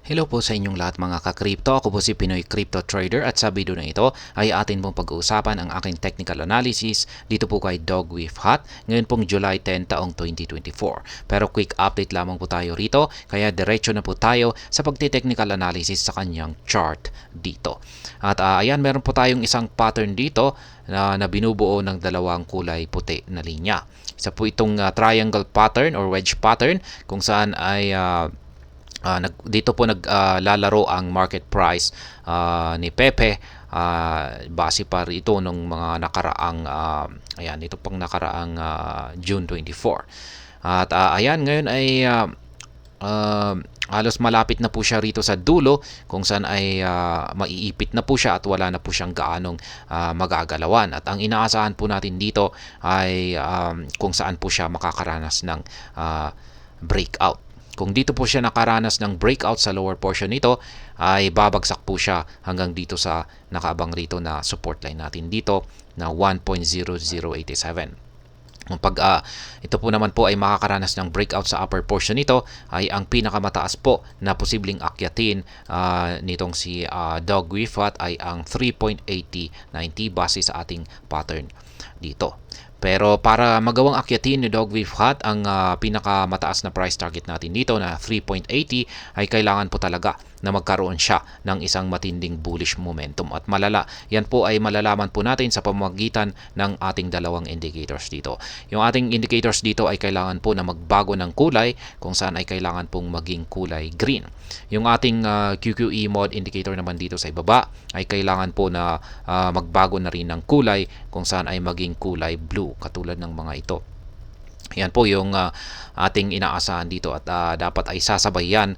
Hello po sa inyong lahat mga ka-crypto. Ako po si Pinoy Crypto Trader at sa video na ito ay atin pong pag-uusapan ang aking technical analysis dito po kay Dogwifhat ngayon pong July 10 taong 2024. Pero quick update lamang po tayo rito kaya diretso na po tayo sa pagti-technical analysis sa kanyang chart dito. At ayan, meron po tayong isang pattern dito na binubuo ng dalawang kulay puti na linya. Isa po itong triangle pattern or wedge pattern kung saan ay dito po naglalaro ang market price ni Pepe base pa rito nung mga nakaraang ayan, ito pang nakaraang June 24. At ayan, ngayon ay halos malapit na po siya rito sa dulo kung saan ay maiipit na po siya at wala na po siyang gaanong magagalawan. At ang inaasahan po natin dito ay kung saan po siya makakaranas ng breakout. Kung dito po siya nakaranas ng breakout sa lower portion nito, ay babagsak po siya hanggang dito sa nakaabang rito na support line natin dito na 1.0087. Pag ito po naman po ay makakaranas ng breakout sa upper portion nito, ay ang pinakamataas po na posibleng akyatin nitong si Dogwifhat ay ang 3.8090 base sa ating pattern dito. Pero para magawang akyatin ni Dogwifhat ang pinakamataas na price target natin dito na 3.80 ay kailangan po talaga na magkaroon siya ng isang matinding bullish momentum. At malala, yan po ay malalaman po natin sa pamamagitan ng ating dalawang indicators dito. Yung ating indicators dito ay kailangan po na magbago ng kulay kung saan ay kailangan pong maging kulay green. Yung ating QQE mode indicator naman dito sa ibaba ay kailangan po na magbago na rin ng kulay kung saan ay maging kulay blue katulad ng mga ito. Yan po yung ating inaasahan dito at dapat ay sasabay yan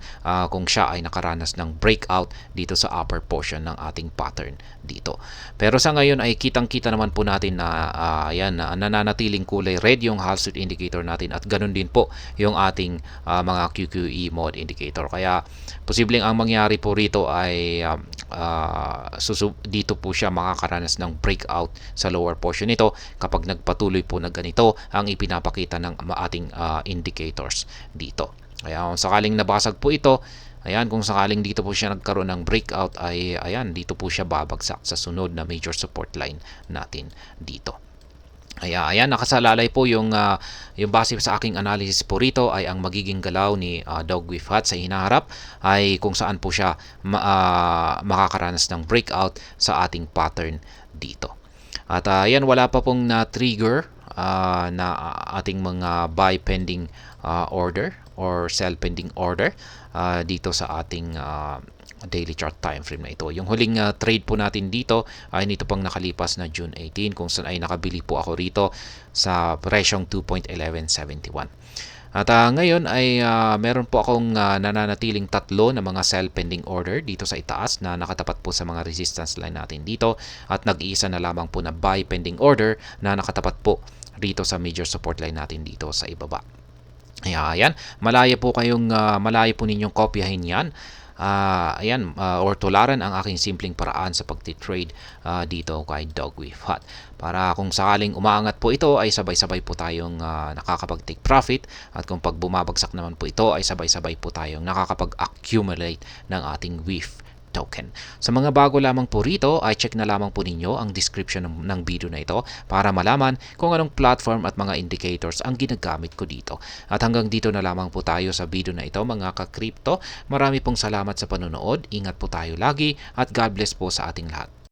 kung siya ay nakaranas ng breakout dito sa upper portion ng ating pattern dito. Pero sa ngayon ay kitang-kita naman po natin na yan, nananatiling kulay red yung Hall Street indicator natin at ganun din po yung ating mga QQE mode indicator. Kaya posibleng ang mangyari po rito ay dito po siya makakaranas ng breakout sa lower portion nito kapag nagpatuloy po na ganito ang ipinapakita ng ating indicators dito. Kaya kung sakaling nabasag po ito, ayan, kung sakaling dito po siya nagkaroon ng breakout ay ayan, dito po siya babagsak sa sunod na major support line natin dito. Ayan, nakasalalay po yung base sa aking analysis po rito ay ang magiging galaw ni Dogwifhat sa hinaharap ay kung saan po siya makakaranas ng breakout sa ating pattern dito. At ayan, wala pa pong na-trigger na ating mga buy pending order or sell pending order dito sa ating daily chart time frame na ito. Yung huling trade po natin dito ay nito pang nakalipas na June 18 kung saan ay nakabili po ako rito sa presyong 2.1171. At ngayon ay meron po akong nananatiling tatlo na mga sell pending order dito sa itaas na nakatapat po sa mga resistance line natin dito at nag-iisa na lamang po na buy pending order na nakatapat po dito sa major support line natin dito sa ibaba. Ayan, malayo po ninyong kopyahin yan. Or tularan ang aking simpleng paraan sa pagtitrade dito kay Dogwifhat. Para kung sakaling umaangat po ito ay sabay-sabay po tayong nakakapag-take profit at kung pag bumabagsak naman po ito ay sabay-sabay po tayong nakakapag-accumulate ng ating WIF token. Sa mga bago lamang po rito ay check na lamang po ninyo ang description ng video na ito para malaman kung anong platform at mga indicators ang ginagamit ko dito. At hanggang dito na lamang po tayo sa video na ito mga ka-crypto. Marami pong salamat sa panonood. Ingat po tayo lagi at God bless po sa ating lahat.